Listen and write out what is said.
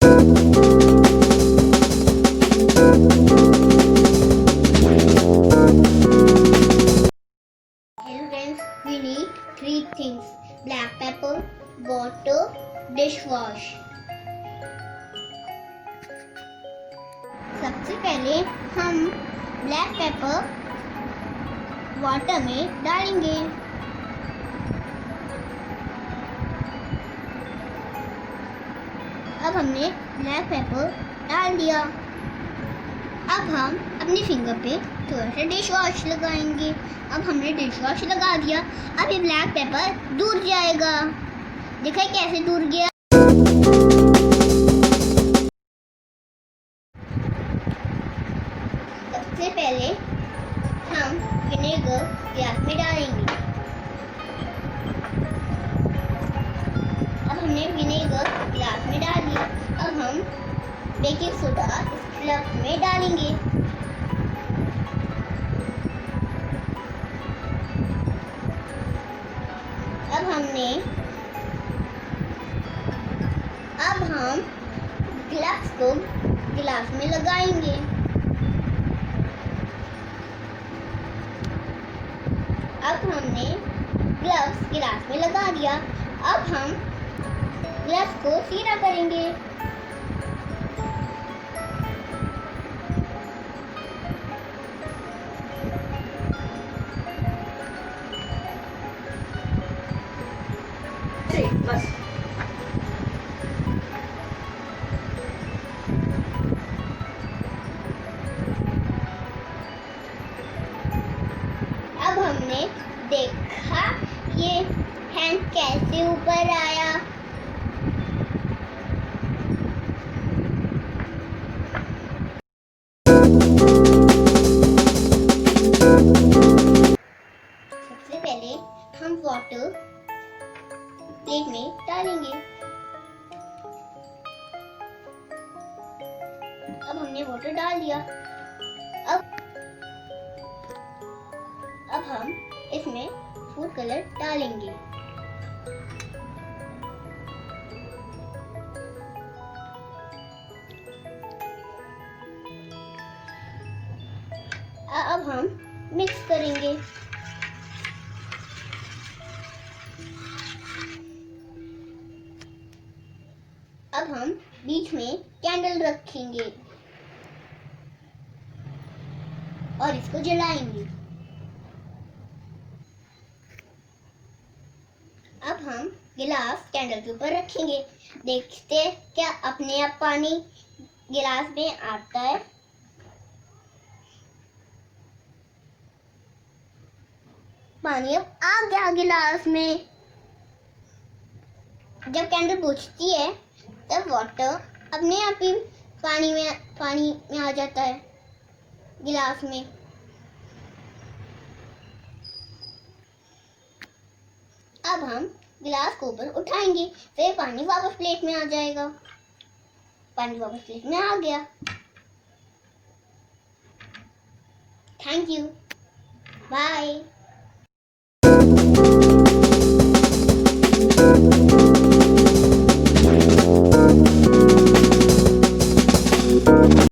Friends, we need 3 things: black pepper, water, dishwash. सबसे पहले हम ब्लैक पेपर वाटर में डालेंगे। अब हमने ब्लैक पेपर डाल दिया। अब हम अपने फिंगर पे थोड़ा सा डिश वॉश लगाएंगे। अब हमने डिश वॉश लगा दिया। अब ये ब्लैक पेपर दूर जाएगा। देखा कैसे दूर गया। सबसे पहले हम विनेगर ग्लास में डालेंगे। अब हमने विनेगर ग्लास में डाल दिया। अब हम बेकिंग सोडा ग्लास में डालेंगे। अब हम ग्लास को गिलास में लगाएंगे। अब हमने ग्लव्स गिलास में लगा दिया। अब हम ग्लव्स को सीधा करेंगे। बस अब हमने देखा ये हैंड कैसे ऊपर आया। सबसे पहले हम वाटर प्लेट में डालेंगे। अब हमने वाटर डाल दिया। अब हम इसमें फूड कलर डालेंगे। अब हम मिक्स करेंगे। अब हम बीच में कैंडल रखेंगे और इसको जलाएंगे। अब हम गिलास कैंडल के ऊपर रखेंगे। देखते क्या अपने आप पानी गिलास में आता है। पानी अब आ गया गिलास में। जब कैंडल बुझती है तब वाटर अपने आप ही पानी में आ जाता है गिलास में। अब हम गिलास को ऊपर उठाएंगे, फिर पानी वापस प्लेट में आ जाएगा। पानी वापस प्लेट में आ गया। Thank you, bye.